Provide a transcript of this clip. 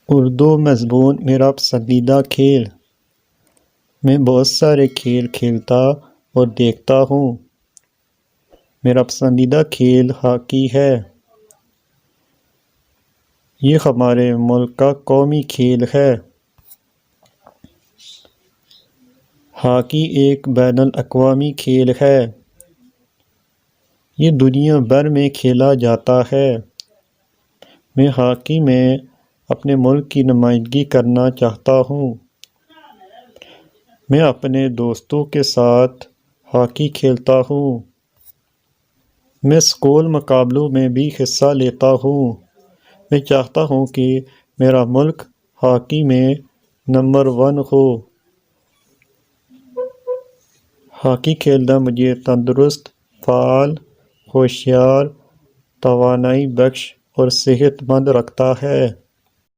اردو مضمون میرا پسندیدہ کھیل۔ میں بہت سارے کھیل کھیلتا اور دیکھتا ہوں۔ میرا پسندیدہ کھیل ہاکی ہے۔ یہ ہمارے ملک کا قومی کھیل ہے۔ ہاکی ایک بین الاقوامی کھیل ہے۔ یہ دنیا بھر میں کھیلا جاتا ہے۔ میں ہاکی میں اپنے ملک کی نمائندگی کرنا چاہتا ہوں۔ میں اپنے دوستوں کے ساتھ ہاکی کھیلتا ہوں۔ میں اسکول مقابلوں میں بھی حصہ لیتا ہوں۔ میں چاہتا ہوں کہ میرا ملک ہاکی میں نمبر 1 ہو۔ ہاکی کھیلنا مجھے تندرست، فعال، ہوشیار، توانائی بخش اور صحت مند رکھتا ہے۔